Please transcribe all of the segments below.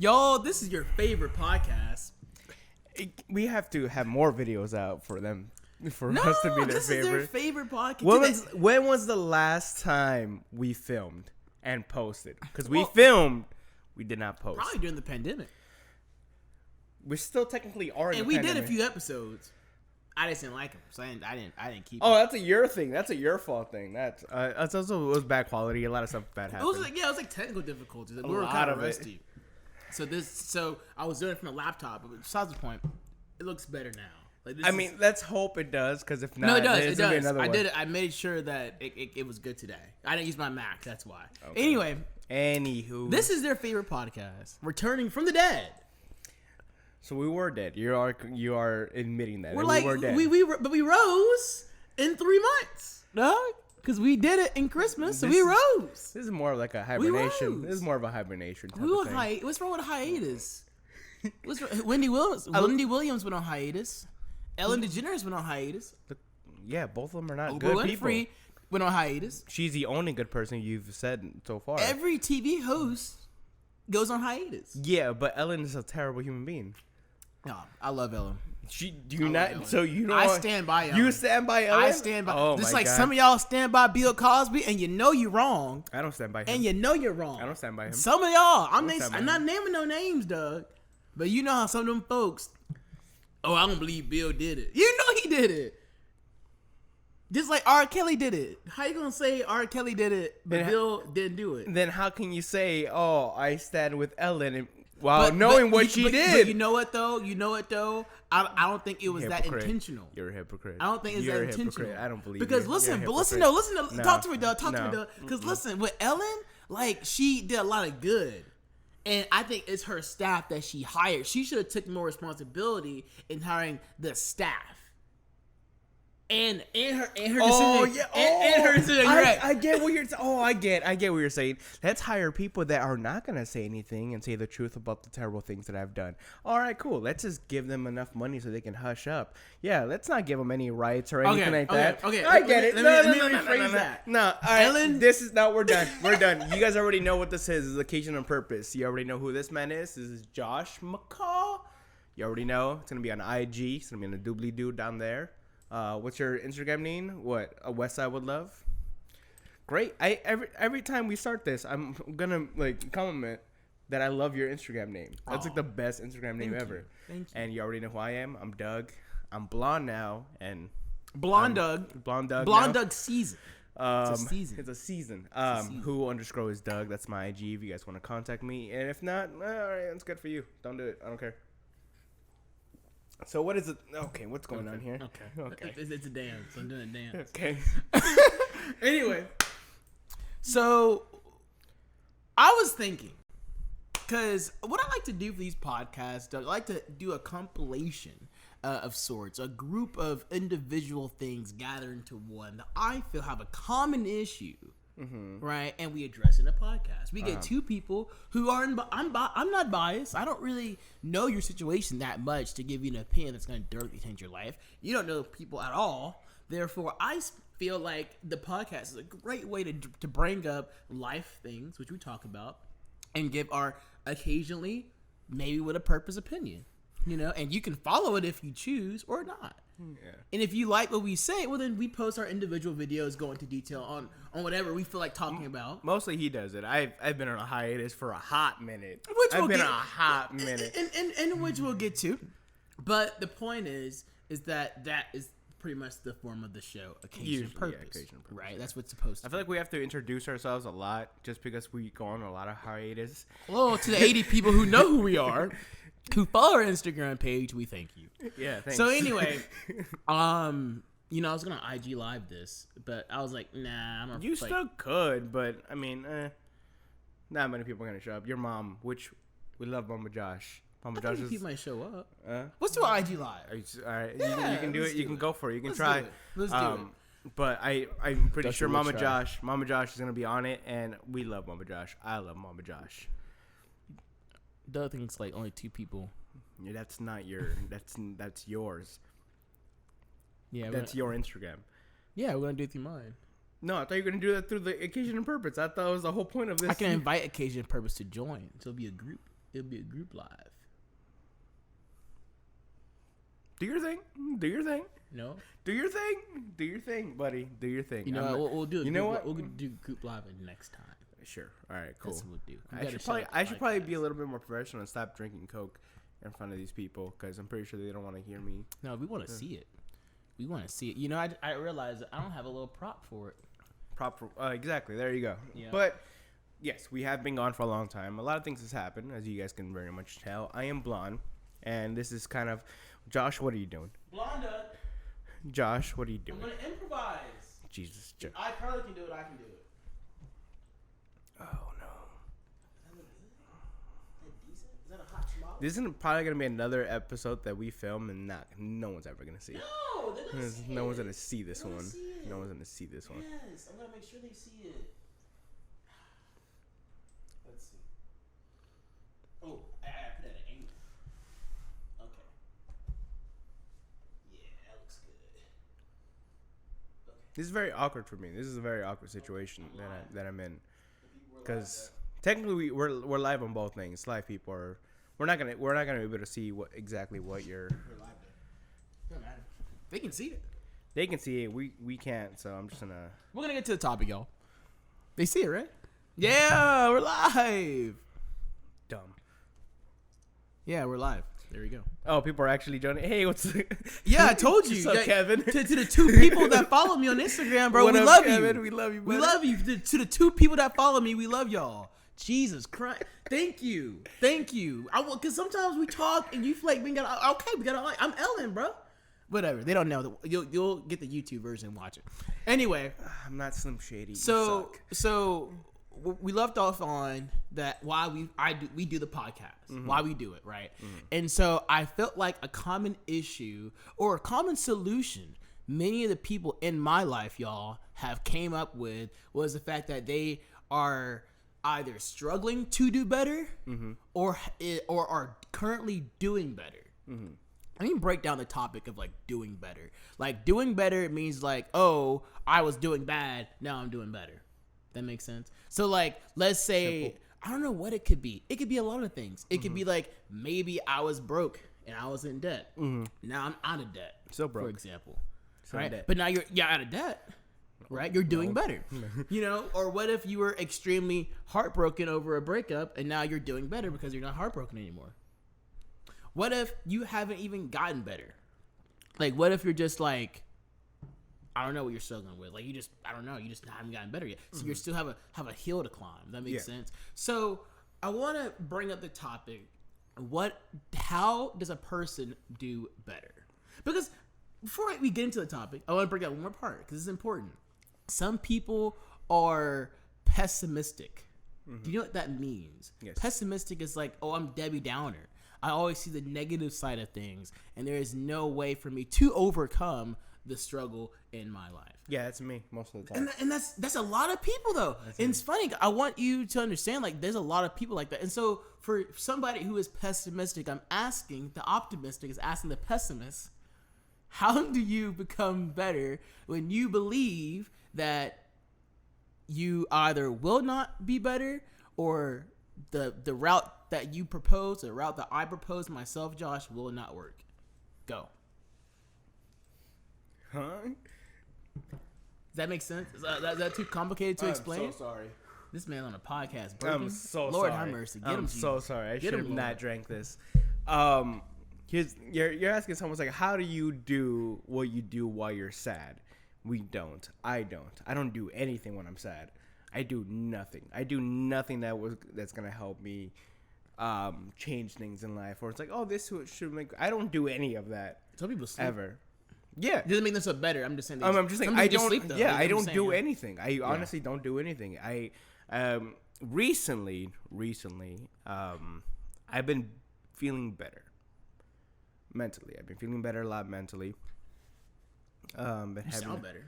Y'all, this is your favorite podcast. We have to have more videos out for them. For No, us to be their this favorite. is their favorite podcast. When was the last time we filmed and posted? Because we Well, filmed, we did not post. Probably during the pandemic. We still technically are in And the we pandemic. did a few episodes. I just didn't like them, so I didn't keep. Oh, them. that's a your thing. That's a your fault thing. That's also, it was bad quality. A lot of stuff bad happened. It was like technical difficulties. We were lot kind of of it. rusty. So I was doing it from a laptop, but besides the point, it looks better now. Like this let's hope it does, because if not, no, it does. there's It gonna be does. another I one. did it. I made sure that it was good today. I didn't use my Mac. That's why. Okay. Anyway, Anywho, this is their favorite podcast, returning from the dead. so we were dead. You are admitting that We're we like were dead. but we rose in 3 months, no? Because we did it in Christmas, so we rose. This is more like a hibernation. rose. This is more of a hibernation type We were of thing. What's wrong with a hiatus? Wendy Williams went on hiatus. Ellen DeGeneres went on hiatus. Yeah, both of them are not Oprah good people. Winfrey went on hiatus. She's the only good person you've said so far. Every TV host goes on hiatus. Yeah, but Ellen is a terrible human being. No, I love Ellen. Do you not? Ellen. So you know. I stand by Ellen. You stand by Ellen. I stand by. Oh just my like God. some of y'all stand by Bill Cosby, and you know you're wrong, I don't stand by him. and you know you're wrong. I don't stand by him. Some of y'all, I'm stand by not him. naming no names, Doug, but you know how some of them folks. Oh, I don't believe Bill did it. You know he did it. Just like R. Kelly did it. How you gonna say R. Kelly did it, but Then Bill didn't do it? Then how can you say, "Oh, I stand with Ellen," while knowing what she did? But you know what though? I don't think it was that Hypocrite. intentional. You're a hypocrite. I don't think it's You're that a intentional. hypocrite. I don't believe because you. listen, You're a but listen hypocrite. though, No. talk to me, Doug. Talk to me, No. Doug. Because listen, with Ellen, like she did a lot of good. And I think it's her staff that she hired. She should have took more responsibility in hiring the staff. And her decision. Oh yeah. And her decision. Right. I get what you're. I get what you're saying. Let's hire people that are not gonna say anything and say the truth about the terrible things that I've done. All right, cool. Let's just give them enough money so they can hush up. Yeah, let's not give them any rights or anything like that. Okay. I get it. Let me rephrase that. No, all right. Ellen- This is we're done. We're done. You guys already know what this is. It's occasion and purpose. You already know who this man is. This is Josh McCall. You already know. It's gonna be on IG. It's gonna be on the doobly doo down there. What's your Instagram name? What? A Westside Would Love? Great. Every time we start this, I'm gonna comment that I love your Instagram name. That's like the best Instagram name ever. Thank you. And you already know who I am. I'm Doug. I'm blonde now, and Blonde Doug. Blonde Doug. Blonde now. Doug season. It's a season. It's a season. season. Who _ is Doug? That's my IG. If you guys want to contact me, and if not, all right, that's good for you. Don't do it. I don't care. So what is it? Okay, what's going on here? Okay. It's a dance. I'm doing a dance. Okay. Anyway, so I was thinking, because what I like to do for these podcasts, I like to do a compilation of sorts, a group of individual things gathered into one that I feel have a common issue. Right, and we address in a podcast. We get two people who are. I'm not biased. I don't really know your situation that much to give you an opinion that's going to directly change your life. You don't know people at all. Therefore, I feel like the podcast is a great way to bring up life things, which we talk about, and give our occasionally, maybe with a purpose, opinion. And you can follow it if you choose or not. Yeah. And if you like what we say, well, then we post our individual videos, go into detail on whatever we feel like talking about. Mostly he does it. I've been on a hiatus for a hot minute. And which we'll get to. But the point is that is pretty much the form of the show, occasion and purpose. Yeah, occasion and purpose. Right? That's what's supposed to I feel like we have to introduce ourselves a lot just because we go on a lot of hiatus. Well, to the 80 people who know who we are, who follow our Instagram page, we thank you. Yeah, thanks. So anyway, I was gonna IG live this, but I was like, nah, I'm gonna. You still could, but I mean, not many people are gonna show up. Your mom, which we love, Mama Josh. Mama Josh is. People might show up. Let's do an IG live. All right, Yeah, you can do it. You can go for it. You can Let's try. do it. Let's do it. But I'm pretty That's sure a Mama try. Josh is gonna be on it, and we love Mama Josh. I love Mama Josh. Doug thinks like only 2 people. Yeah, that's not your. That's yours. Yeah, That's your Instagram. Yeah, we're gonna do it through mine. No, I thought you were gonna do that through the occasion and purpose. I thought it was the whole point of this. I can invite occasion and purpose to join, so it'll be a group. It'll be a group live. Do your thing. Do your thing. No. Do your thing. Do your thing, buddy. Do your thing. You know, we'll do. We'll do group live next time. Sure. All right. Cool. That's what we'll do. I should probably be a little bit more professional and stop drinking Coke in front of these people because I'm pretty sure they don't want to hear me. No, we want to see it. We want to see it. You know, I realize I don't have a little prop for it. Exactly. There you go. Yeah. But yes, we have been gone for a long time. A lot of things has happened, as you guys can very much tell. I am blonde, and this is kind of Josh. What are you doing? Blonda. Josh, what are you doing? I'm gonna improvise. Jesus. I probably can do it. I can do it. Oh no. Is that good? Is that decent? Is that a hot schmop? This isn't probably gonna be another episode that we film and no one's ever gonna see. No, they're gonna see no it. one's gonna see this one. See no one's gonna see this one. Yes, I'm gonna make sure they see it. Let's see. Oh, I put it at an angle. Okay. Yeah, that looks good. Okay. This is very awkward for me. This is a very awkward situation that I'm in. Because technically we're live on both things. Live people are we're not gonna be able to see what you're. We're live there. Doesn't matter. They can see it. They can see it. We can't. So I'm just gonna. We're gonna get to the topic, y'all. They see it, right? Yeah, we're live. Dumb. Yeah, we're live. There we go. Oh, people are actually joining. Hey, what's? Yeah, I told you. What's up, Kevin? To the 2 people that follow me on Instagram, bro, we love Kevin? you. We love you. We love you. To the 2 people that follow me, we love y'all. Jesus Christ. Thank you. Because sometimes we talk and you feel like we gotta. I'm Ellen, bro. Whatever. They don't know. You'll get the YouTube version and watch it. Anyway, I'm not Slim Shady. So we left off on that why we do the podcast, why we do it, right? And so I felt like a common issue or a common solution many of the people in my life, y'all, have came up with was the fact that they are either struggling to do better or are currently doing better. Let me break down the topic of like doing better. Like doing better means like, oh, I was doing bad, now I'm doing better. That makes sense. So like, let's say, simple. I don't know what it could be. It could be a lot of things. It could be like, maybe I was broke and I was in debt. Now I'm out of debt. Still broke. For example. Right? But now you're out of debt. Right? You're doing better. You know? Or what if you were extremely heartbroken over a breakup and now you're doing better because you're not heartbroken anymore? What if you haven't even gotten better? Like, what if you're just like, I don't know what you're struggling with. Like, you just haven't gotten better yet. So you still have a hill to climb. That makes sense. So I want to bring up the topic. How does a person do better? Because before we get into the topic, I want to bring up one more part because it's important. Some people are pessimistic. Do you know what that means? Yes. Pessimistic is like, oh, I'm Debbie Downer. I always see the negative side of things, and there is no way for me to overcome the struggle in my life. Yeah, that's me most of the time. And that's a lot of people, though. And it's funny. I want you to understand, like, there's a lot of people like that. And so for somebody who is pessimistic, I'm asking, the optimistic is asking the pessimist, how do you become better when you believe that you either will not be better or the route that you propose, the route that I propose myself, Josh, will not work? Go. Huh? Does that make sense? Is that too complicated to explain? I'm so sorry. This man on a podcast. I'm so Lord sorry. have mercy. I'm so sorry. I should have not drank this. You're asking someone like, how do you do what you do while you're sad? We don't. I don't. I don't do anything when I'm sad. I do nothing. I do nothing that's gonna help me change things in life. Or it's like, oh, this should make. I don't do any of that. Some people sleep. Ever. Yeah. Doesn't mean that's better. I'm just saying. I'm just saying. I don't. Sleep, though. Yeah, I don't do anything. I honestly don't do anything. I recently, I've been feeling better mentally. I've been feeling better a lot mentally. You sound better.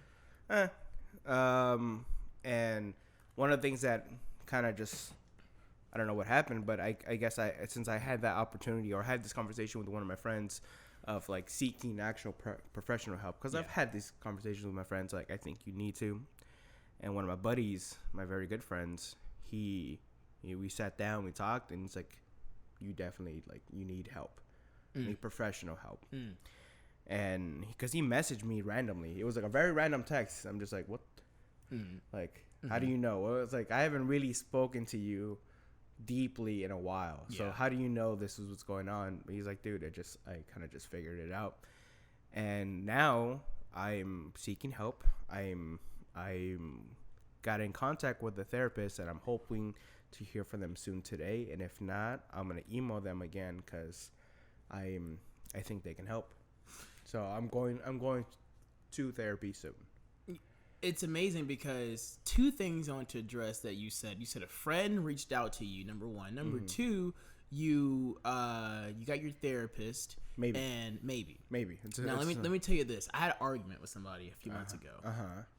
And one of the things that kind of just, I don't know what happened, but I guess since I had that opportunity or had this conversation with one of my friends of like seeking actual professional help, because I've had these conversations with my friends, like I think you need to. And one of my buddies, my very good friends, we sat down, we talked, and he's like, you definitely you need help, you need professional help. And because he messaged me randomly, it was like a very random text. I'm just like, what? Like, how do you know? Well, it's like I haven't really spoken to you deeply in a while, so how do you know this is what's going on? But he's like, dude, I kind of just figured it out, and now I'm seeking help. I'm got in contact with the therapist, and I'm hoping to hear from them soon today. And if not, I'm gonna email them again because I think they can help. So I'm going to therapy soon. It's amazing because two things I want to address that you said. You said a friend reached out to you. Number one. Number two, you got your therapist. Maybe. Now let me tell you this. I had an argument with somebody a few months ago.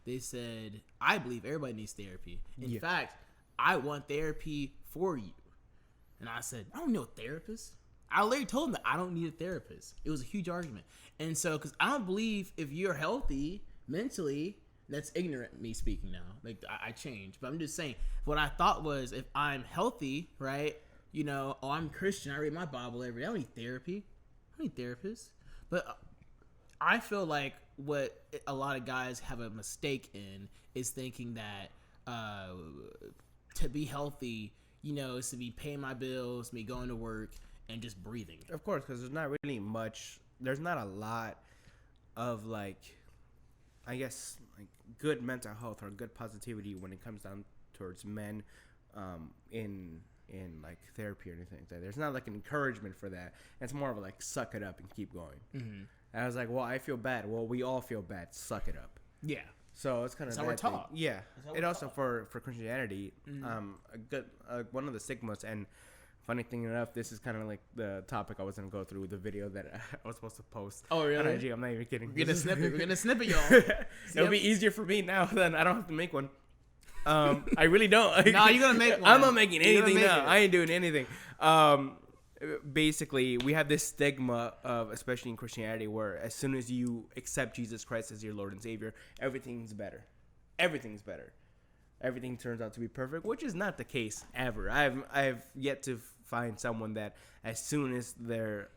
They said, I believe everybody needs therapy. In fact, I want therapy for you. And I said, I don't need a therapist. I literally told them that I don't need a therapist. It was a huge argument. And so, because I don't believe if you're healthy mentally, that's ignorant me speaking now. Like, I changed. But I'm just saying, what I thought was if I'm healthy, right, I'm Christian, I read my Bible every day. I don't need therapy. I don't need therapists. But I feel like what a lot of guys have a mistake in is thinking that to be healthy, is to be paying my bills, me going to work, and just breathing. Of course, because there's not really much. There's not a lot of I guess good mental health or good positivity when it comes down towards men, in therapy or anything like that. There's not an encouragement for that. It's more of a suck it up and keep going. And I was like, well, I feel bad. Well, we all feel bad. Suck it up. Yeah. So it's kind of how we're taught. Yeah. And also for Christianity, a good one of the stigmas. And funny thing enough, this is kind of the topic I was gonna go through, the video that I was supposed to post. Oh really? On IG. I'm not even kidding. We're gonna snip it, y'all. It'll be easier for me now. Then I don't have to make one. I really don't. No, you're gonna make one. I'm not making anything now. I ain't doing anything. Basically, we have this stigma of, especially in Christianity, where as soon as you accept Jesus Christ as your Lord and Savior, everything's better. Everything's better. Everything turns out to be perfect, which is not the case ever. I've yet to find someone that as soon as their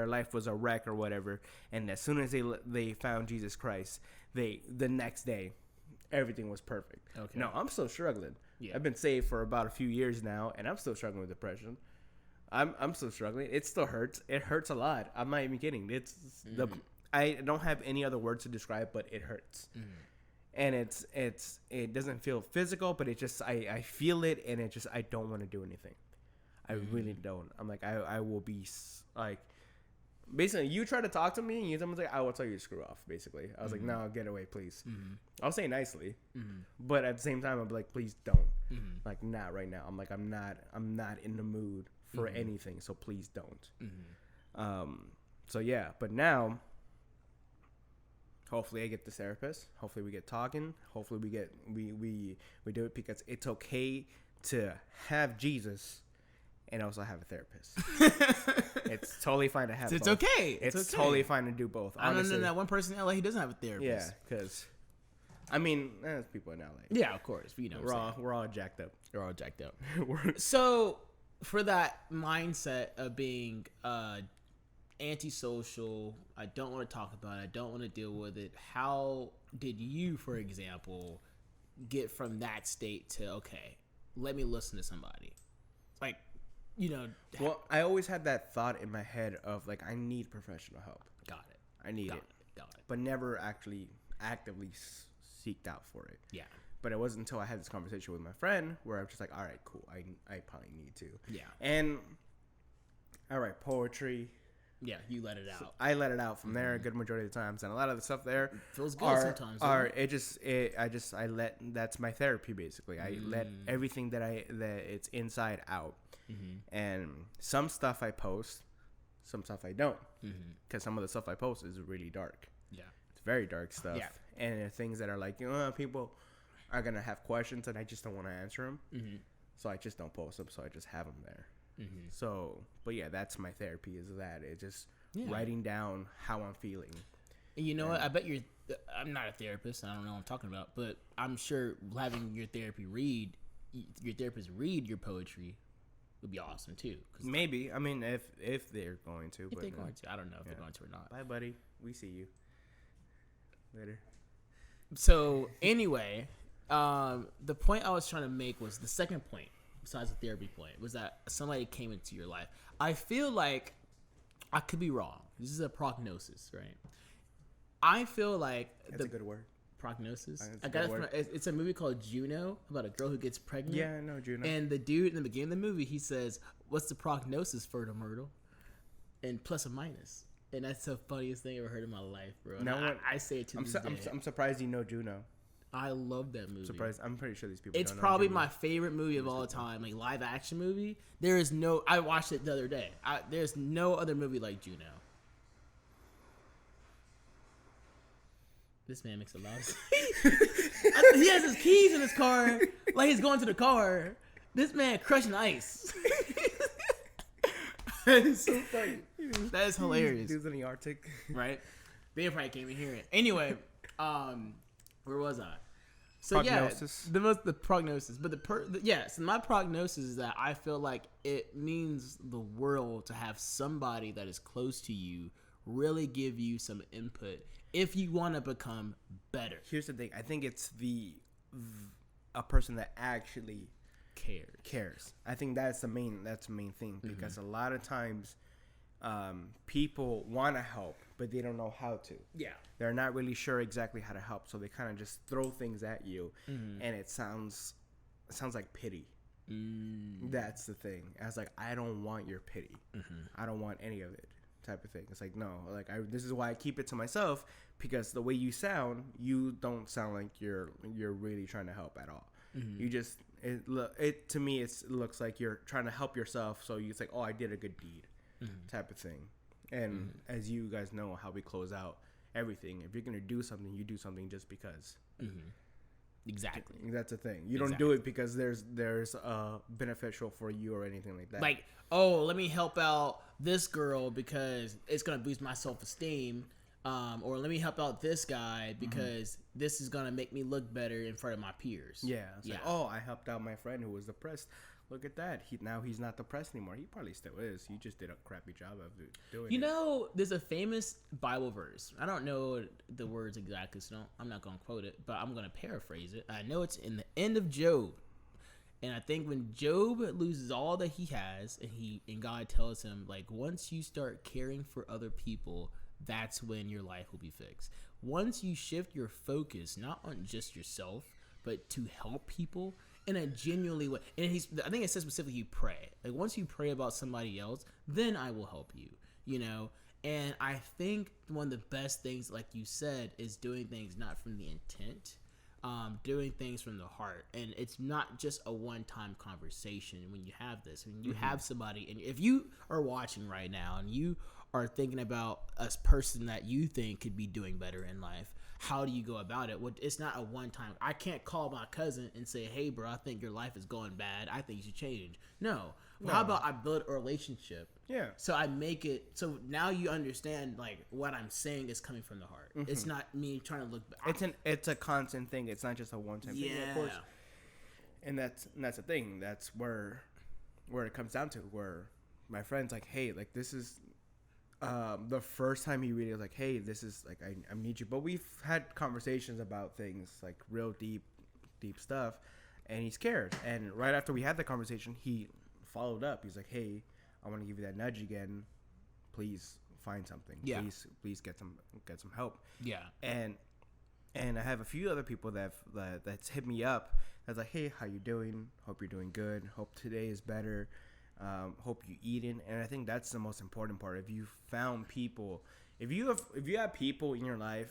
life was a wreck or whatever, and as soon as they found Jesus Christ, the next day everything was perfect. Okay. No, I'm still struggling. Yeah. I've been saved for about a few years now, and I'm still struggling with depression. I'm still struggling. It still hurts. It hurts a lot. I'm not even kidding. I don't have any other words to describe, but it hurts. And it doesn't feel physical, but it just I feel it, and it just I don't want to do anything. I really don't. I'm like I will be basically you try to talk to me and someone's like, I will tell you to screw off. Basically, I was like, no, get away, please. I'll say nicely, but at the same time, I'm like, please don't. Like, not right now. I'm like, I'm not in the mood for anything, so please don't. So yeah, but now, hopefully I get this therapist. Hopefully we get talking. Hopefully we do it, because it's okay to have Jesus and also have a therapist. It's totally fine to have it's both. Okay. It's totally fine to do both. Honestly. I know that one person in LA, he doesn't have a therapist. Yeah, because I mean, there's people in LA. Yeah, of course. We're all jacked up. We're all jacked up. So for that mindset of being antisocial, I don't want to talk about it, I don't want to deal with it, how did you, for example, get from that state to, okay, let me listen to somebody? Well, I always had that thought in my head of I need professional help. Got it. I need it. Got it. But never actually actively seeked out for it. Yeah. But it wasn't until I had this conversation with my friend where I was just like, all right, cool. I probably need to. Yeah. And I write poetry. Yeah, you let it out. So I let it out from there a good majority of the times, and a lot of the stuff there it feels good sometimes. That's my therapy basically. I let everything that it's inside out, and some stuff I post, some stuff I don't, because some of the stuff I post is really dark. Yeah, it's very dark stuff. Yeah, and things that are people are gonna have questions, and I just don't want to answer them. So I just don't post them. So I just have them there. So, but yeah, that's my therapy. Is that it's just writing down how I'm feeling. And you know what? I bet I'm not a therapist. I don't know what I'm talking about, but I'm sure having your therapist read your poetry would be awesome too. Maybe. I mean, if they're going to. If they're going to. I don't know if they're going to or not. Bye, buddy. We see you later. So anyway, the point I was trying to make was the second point, besides the therapy point, was that somebody came into your life. I feel like I could be wrong. This is a prognosis, right? I feel like That's a good word. Prognosis. I got it from. It's a movie called Juno about a girl who gets pregnant. Yeah, I know Juno. And the dude in the beginning of the movie, he says, "What's the prognosis for the Myrtle?" And plus or minus. And that's the funniest thing I ever heard in my life, bro. I say it to this day. I'm surprised you know Juno. I love that movie. Surprised. I'm pretty sure these people. It's don't probably know my favorite movie of all time, like live action movie. There is no. I watched it the other day. There's no other movie like Juno. This man makes a lot of sense. He has his keys in his car, like he's going to the car. This man crushing ice. That is so funny. That is hilarious. Dudes in the Arctic, right? They probably can't even hear it. Anyway, where was I? So prognosis. The prognosis, but so my prognosis is that I feel like it means the world to have somebody that is close to you really give you some input if you want to become better. Here's the thing. I think it's a person that actually cares. I think that's the main thing, because a lot of times people want to help, but they don't know how to. Yeah. They're not really sure exactly how to help, so they kind of just throw things at you, and it sounds like pity. That's the thing. I was like, I don't want your pity. I don't want any of it. Type of thing. It's like, no, like this is why I keep it to myself, because the way you don't sound like you're really trying to help at all. You just it to me it looks like you're trying to help yourself, so it's like, oh, I did a good deed, type of thing. And as you guys know how we close out everything, if you're gonna do something, you do something just because. Exactly. That's the thing. You don't do it because there's beneficial for you or anything like that. Like, oh, let me help out this girl because it's gonna boost my self-esteem, or let me help out this guy because this is gonna make me look better in front of my peers. Yeah. Like, oh, I helped out my friend who was depressed. Look at that. Now he's not depressed anymore. He probably still is. He just did a crappy job of doing it. You know, there's a famous Bible verse. I don't know the words exactly, so I'm not going to quote it, but I'm going to paraphrase it. I know it's in the end of Job. And I think when Job loses all that he has, and God tells him, like, once you start caring for other people, that's when your life will be fixed. Once you shift your focus, not on just yourself, but to help people in a genuinely way. And I think it says specifically, you pray. Like, once you pray about somebody else, then I will help you, you know? And I think one of the best things, like you said, is doing things not from the intent, doing things from the heart. And it's not just a one-time conversation when you have this. When you have somebody, and if you are watching right now and you are thinking about a person that you think could be doing better in life, how do you go about it? Well, it's not a one-time. I can't call my cousin and say, hey, bro, I think your life is going bad. I think you should change. No. Well, how about I build a relationship? Yeah. So I make it. So now you understand, like, what I'm saying is coming from the heart. It's not me trying to look back. It's a constant thing. It's not just a one-time thing. Of course. And that's the thing. That's where it comes down to, where my friend's like, hey, like, this is the first time he really was like, hey, this is like, I need you. But we've had conversations about things like real deep stuff, and he's scared. And right after we had the conversation, he followed up. He's like, hey, I want to give you that nudge again. Please find something. Yeah. Please get some help. Yeah. And I have a few other people that's hit me up. That's like, hey, how you doing? Hope you're doing good. Hope today is better. Hope you eating. And I think that's the most important part. If you found people, if you have people in your life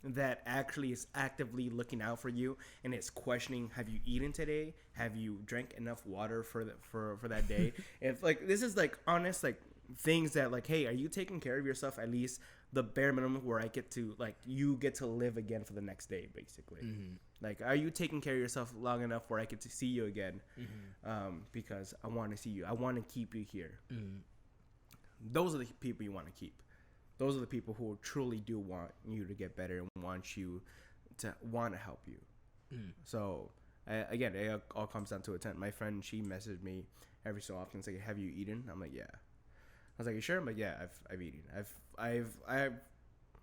that actually is actively looking out for you and is questioning, have you eaten today? Have you drank enough water for that day? If, like, this is like honest, like, things that, like, hey, are you taking care of yourself, at least the bare minimum, where you get to live again for the next day, basically. Like, are you taking care of yourself long enough where I get to see you again? Because I want to see you. I want to keep you here. Those are the people you want to keep. Those are the people who truly do want you to get better and want you to want to help you. So again, it all comes down to intent. My friend, she messaged me every so often saying, "Have you eaten?" I'm like, "Yeah." I was like, "You sure?" I'm like, "Yeah, I've eaten. I've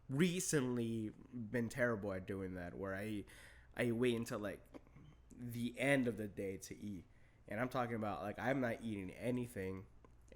recently been terrible at doing that, where I wait until like the end of the day to eat, and I'm talking about like I'm not eating anything."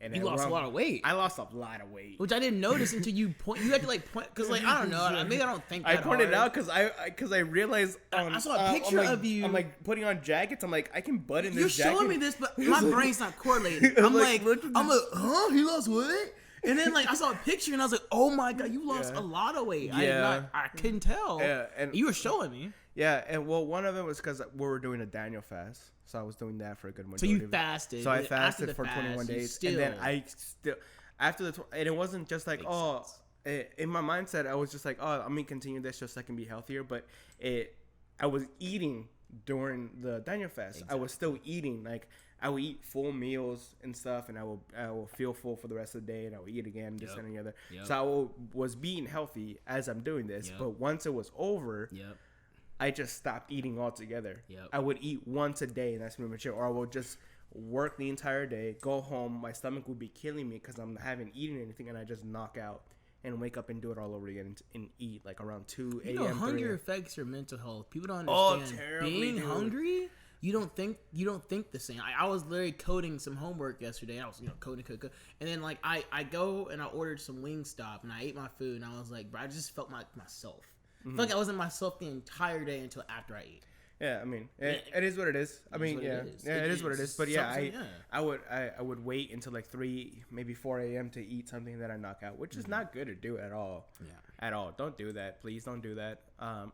And you lost a lot of weight. I lost a lot of weight, which I didn't notice until you point. You had to like point because like I don't know. Maybe I don't think that I pointed hard. out because I realized I saw a picture of you. I'm like putting on jackets. I'm like I can butt in You're this jacket. showing me this, but my brain's not correlating. I'm like, huh? He lost weight? And then like I saw a picture and I was like, oh my god, you lost a lot of weight. I couldn't tell. Yeah, and you were showing me. Yeah, and well, one of them was because we were doing a Daniel fast, so I was doing that for a good majority. So you fasted. So I fasted for 21 days, and then I still after and it wasn't just like in my mindset I was just like, oh, I'm gonna continue this just so I can be healthier, but I was eating during the Daniel fast. Exactly. I was still eating, like I would eat full meals and stuff, and I will feel full for the rest of the day, and I will eat again, this and the other. Yep. So I was being healthy as I'm doing this, but once it was over. I just stopped eating altogether. I would eat once a day, and that's pretty much it. Or I would just work the entire day, go home. My stomach would be killing me because I haven't eaten anything, and I just knock out and wake up and do it all over again and eat like around 2 a.m. You know, hunger affects your mental health. People don't understand. Being hungry, you don't think the same. I was literally coding some homework yesterday. I was coding, and then like I go and I ordered some Wingstop and I ate my food and I was like, bro, I just felt like myself. I feel like I wasn't myself the entire day until after I ate. Yeah, I mean, it is what it is. I mean, it is what it is. But I would wait until like 3, maybe 4 a.m. to eat something that I knock out, which is not good to do at all. Yeah, at all. Don't do that. Please don't do that.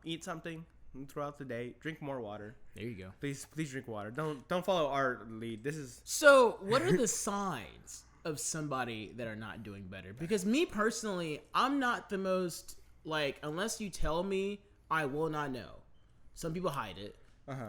Eat something throughout the day. Drink more water. There you go. Please drink water. Don't follow our lead. This is so. What are the signs of somebody that are not doing better? Because me personally, I'm not the most. Like, unless you tell me, I will not know. Some people hide it.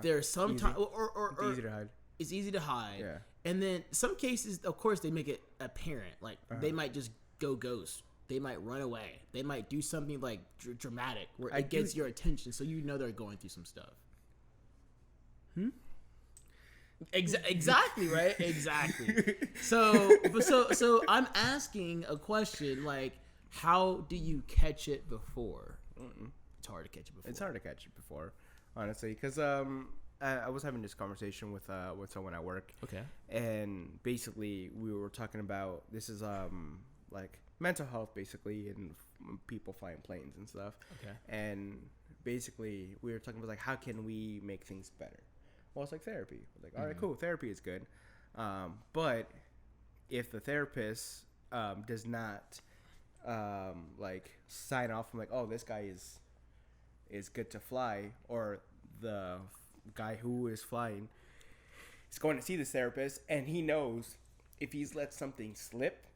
There's some time, or it's easy to hide. It's easy to hide. Yeah. And then some cases, of course, they make it apparent. Like they might just go ghost. They might run away. They might do something like dramatic where it gets your attention, so you know they're going through some stuff. Exactly, right? Exactly. So I'm asking a question like. How do you catch it before? It's hard to catch it before. It's hard to catch it before, honestly, because I was having this conversation with someone at work. Okay. And basically, we were talking about this is like mental health, basically, and people flying planes and stuff. Okay. And basically, we were talking about like how can we make things better? Well, it's like therapy. We're like, all right, cool, therapy is good, but if the therapist does not like sign off from like, oh, this guy is good to fly, or the guy who is flying is going to see this therapist and he knows if he's let something slip,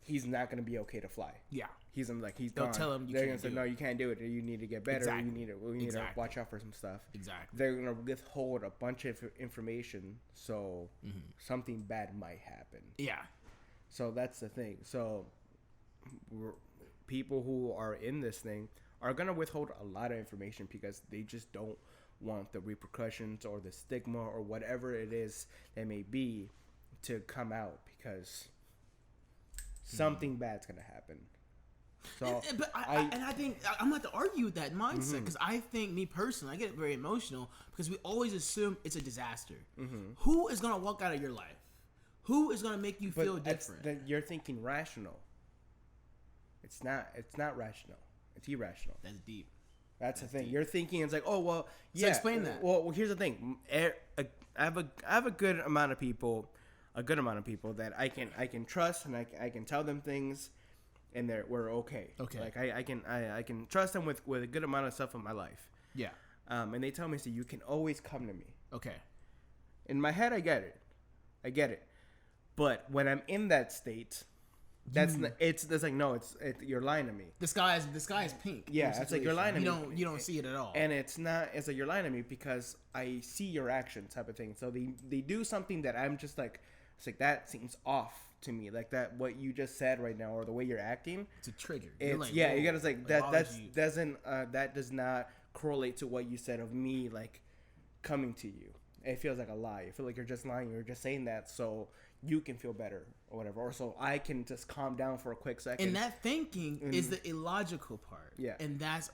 he's not going to be okay to fly. Yeah. They'll tell him they're going to say, no, you can't do it. You need to get better. Exactly. We need to watch out for some stuff. Exactly. They're going to withhold a bunch of information, so something bad might happen. Yeah. So that's the thing. So people who are in this thing are going to withhold a lot of information because they just don't want the repercussions or the stigma or whatever it is that may be to come out, because something bad's going to happen. So I think I'm going to argue with that mindset, because I think, me personally, I get very emotional because we always assume it's a disaster. Who is going to walk out of your life? Who is going to make you feel different? You're thinking rational. It's not rational. It's irrational. That's deep. That's the thing. Deep. You're thinking it's like, oh well, yeah. So explain that. Well, here's the thing. I have a good amount of people that I can trust, and I can tell them things, and we're okay. Okay. Like I can trust them with a good amount of stuff in my life. Yeah. And they tell me, so you can always come to me. Okay. In my head, I get it. But when I'm in that state, it's like, no, you're lying to me. The sky is pink. Yeah, it's like you're lying to me. You don't see it at all. And it's like you're lying to me because I see your actions, type of thing. So they do something that I'm just like, it's like that seems off to me. Like that, what you just said right now, or the way you're acting. It's a trigger. It's like, you gotta like that. That does not correlate to what you said of me like coming to you. it feels like a lie. I feel like you're just lying. You're just saying that so you can feel better or whatever, or so I can just calm down for a quick second. And that thinking is the illogical part. Yeah. And it's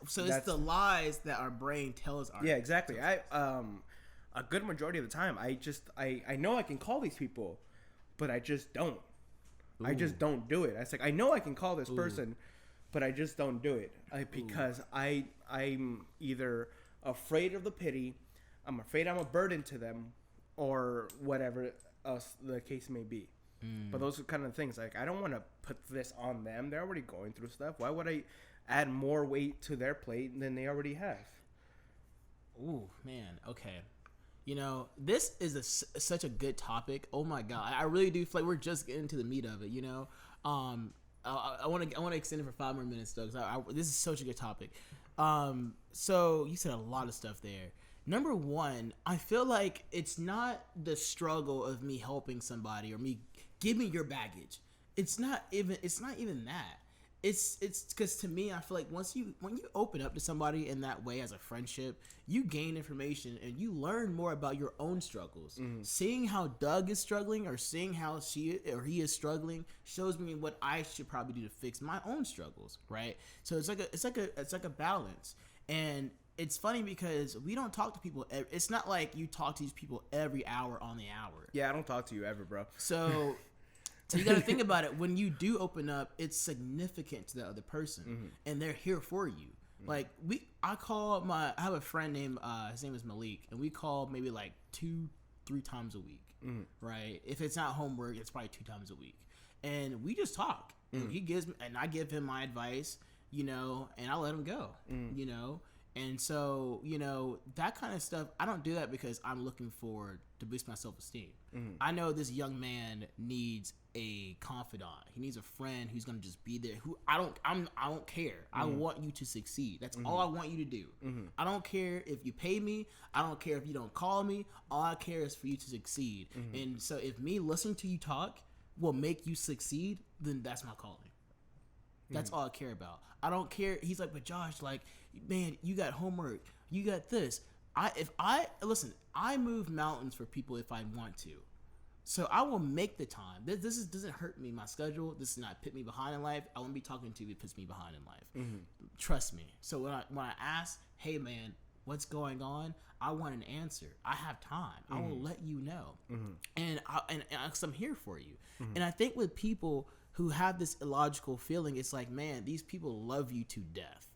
the lies that our brain tells our. Yeah, exactly. A good majority of the time, I know I can call these people, but I just don't. Ooh. I just don't do it. It's like I know I can call this person, but I just don't do it because I'm either afraid of the pity, I'm afraid I'm a burden to them, or whatever else the case may be. But those are kind of things like I don't want to put this on them. They're already going through stuff. Why would I add more weight to their plate than they already have? Ooh, man. Okay. You know, this is such a good topic. Oh my God, I really do feel like we're just getting to the meat of it. You know, I want to extend it for 5 more minutes though, because this is such a good topic. So you said a lot of stuff there. Number one, I feel like it's not the struggle of me helping somebody or me giving your baggage. It's not even that. It's because to me, I feel like when you open up to somebody in that way as a friendship, you gain information and you learn more about your own struggles. Seeing how Doug is struggling or seeing how she or he is struggling shows me what I should probably do to fix my own struggles, right? So it's like a balance. And it's funny because we don't talk to people. It's not like you talk to these people every hour on the hour. Yeah, I don't talk to you ever, bro. So you got to think about it. When you do open up, it's significant to the other person, and they're here for you. Like I have a friend named his name is Malik, and we call maybe like 2-3 times a week, right? If it's not homework, it's probably 2 times a week, and we just talk. And he gives me, and I give him my advice, you know, and I let him go, you know. And so, you know, that kind of stuff, I don't do that because I'm looking to boost my self-esteem. I know this young man needs a confidant. He needs a friend who's going to just be there. I don't care. I want you to succeed. That's all I want you to do. I don't care if you pay me. I don't care if you don't call me. All I care is for you to succeed. And so if me listening to you talk will make you succeed, then that's my calling. That's all I care about. I don't care. He's like, but Josh, like, man, you got homework. You got this. I move mountains for people if I want to. So I will make the time. This doesn't hurt me, my schedule. This does not put me behind in life. I won't be talking to you if it puts me behind in life. Trust me. So when I ask, hey, man, what's going on? I want an answer. I have time. I will let you know. And I'm here for you. And I think with people who have this illogical feeling, it's like, man, these people love you to death.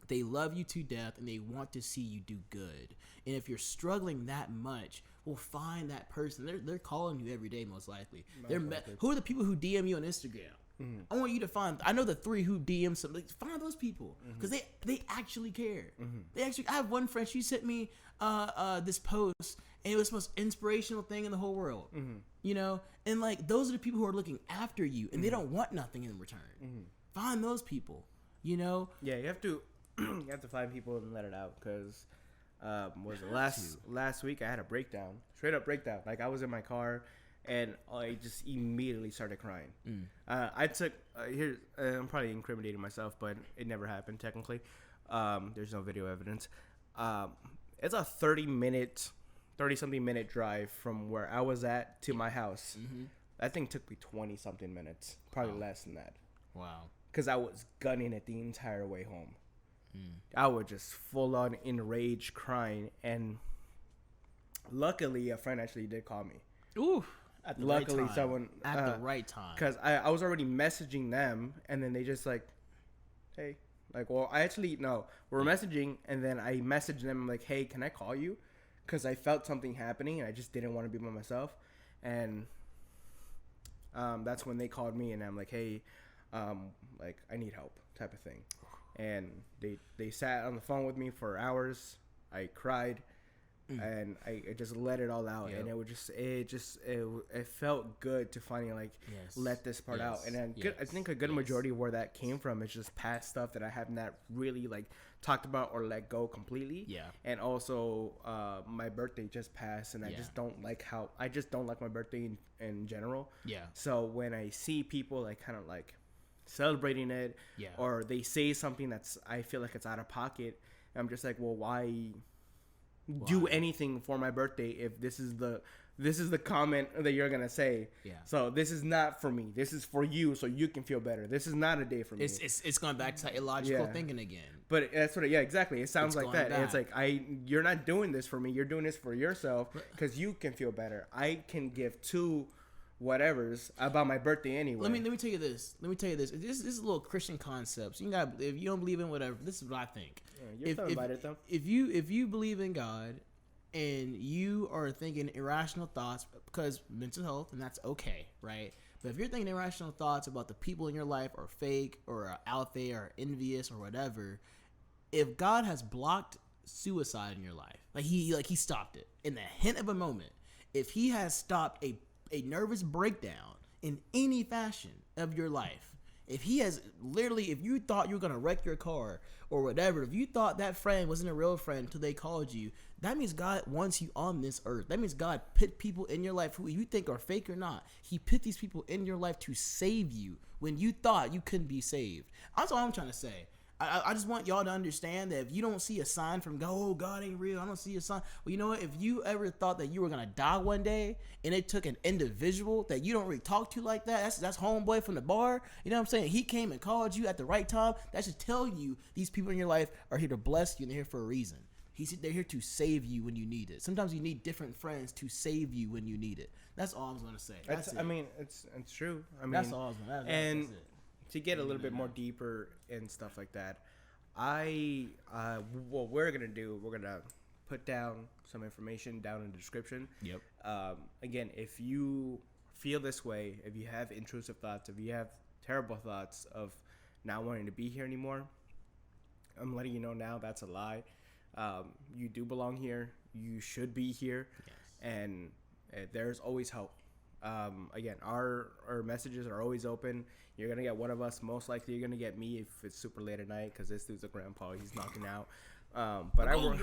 They love you to death, and they want to see you do good. And if you're struggling that much, we'll find that person. They're calling you every day, most likely. Who are the people who DM you on Instagram? I want you to find. I know the 3 who DM something. Find those people because they actually care. They actually. I have one friend. She sent me this post, and it was the most inspirational thing in the whole world. You know, and like those are the people who are looking after you, and they don't want nothing in return. Find those people. You know. Yeah, you have to. You have to find people and let it out because last week I had a breakdown, straight up breakdown. Like I was in my car and I just immediately started crying. I took I'm probably incriminating myself, but it never happened technically. There's no video evidence. It's a 30-something minute drive from where I was at to my house. That thing took me 20-something minutes, probably less than that. Wow. Because I was gunning it the entire way home. I was just full on enraged, crying, and luckily a friend actually did call me. Ooh, at the right time. Someone at the right time. Because I was already messaging them, and then they just like, hey, like, well, I actually no, we're messaging, and then I messaged them like, hey, can I call you? Because I felt something happening, and I just didn't want to be by myself, and that's when they called me, and I'm like, hey, like I need help, type of thing. And they sat on the phone with me for hours. I cried, and I just let it all out. Yep. And it felt good to finally like let this part out. And then I think a good majority of where that came from is just past stuff that I have not really like talked about or let go completely. Yeah. And also my birthday just passed, and I just don't like my birthday in general. Yeah. So when I see people like kind of like celebrating it, or they say something that's I feel like it's out of pocket, I'm just like, well, why do anything for my birthday if this is the comment that you're gonna say. Yeah. So this is not for me. This is for you, so you can feel better. This is not a day for me. It's going back to illogical thinking again. But that's what. Yeah, exactly. It sounds like that. back. And it's like you're not doing this for me. You're doing this for yourself because you can feel better. I can give two whatever's about my birthday anyway. Let me tell you this. This is a little Christian concept. So if you don't believe in whatever, this is what I think. Yeah, you're still invited though. If you believe in God and you are thinking irrational thoughts because mental health, and that's okay, right? But if you're thinking irrational thoughts about the people in your life are fake or are out there or envious or whatever, if God has blocked suicide in your life, like he stopped it in the hint of a moment, if he has stopped a nervous breakdown in any fashion of your life, if he has literally, if you thought you were going to wreck your car or whatever, if you thought that friend wasn't a real friend until they called you, that means God wants you on this earth. That means God put people in your life who you think are fake or not. He put these people in your life to save you when you thought you couldn't be saved. That's all I'm trying to say. I just want y'all to understand that if you don't see a sign from God, oh, God ain't real, I don't see a sign. Well, you know what? If you ever thought that you were going to die one day and it took an individual that you don't really talk to like that, that's homeboy from the bar, you know what I'm saying? He came and called you at the right time. That should tell you these people in your life are here to bless you and they're here for a reason. They're here to save you when you need it. Sometimes you need different friends to save you when you need it. That's all I'm going to say. That's it. I mean, it's true. I mean, that's all I was going to say. And that's it. To get a little bit more deeper and stuff like that, what we're gonna do, we're gonna put down some information down in the description. Yep. Again, if you feel this way, if you have intrusive thoughts, if you have terrible thoughts of not wanting to be here anymore, I'm letting you know now that's a lie. You do belong here. You should be here. Yes. And there's always hope. Again, our messages are always open. You're gonna get one of us. Most likely, you're gonna get me if it's super late at night because this dude's a grandpa. He's knocking out. But I work.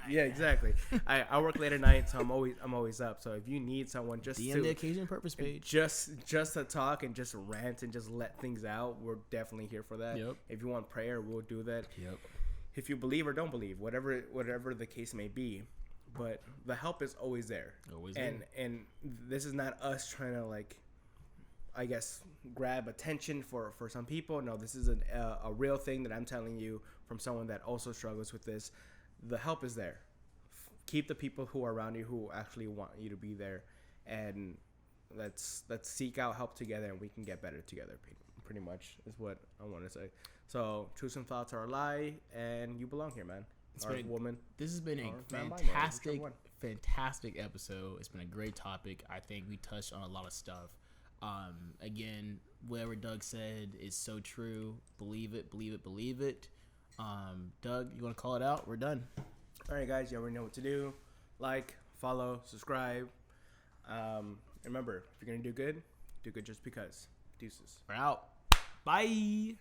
Yeah, exactly. I work late at night, so I'm always up. So if you need someone just DM the occasion purpose page, just to talk and just rant and just let things out, we're definitely here for that. Yep. If you want prayer, we'll do that. Yep. If you believe or don't believe, whatever the case may be. But the help is always there. And this is not us trying to, like, I guess, grab attention for some people. No, this is a real thing that I'm telling you from someone that also struggles with this. The help is there. Keep the people who are around you who actually want you to be there. And let's seek out help together and we can get better together, pretty much is what I want to say. So, choose some thoughts are a lie and you belong here, man. Woman. This has been a fantastic episode. It's been a great topic. I think we touched on a lot of stuff. Again, whatever Doug said is so true. Believe it. Doug, you want to call it out? We're done. All right, guys. You already know what to do. Like, follow, subscribe. Remember, if you're going to do good just because. Deuces. We're out. Bye.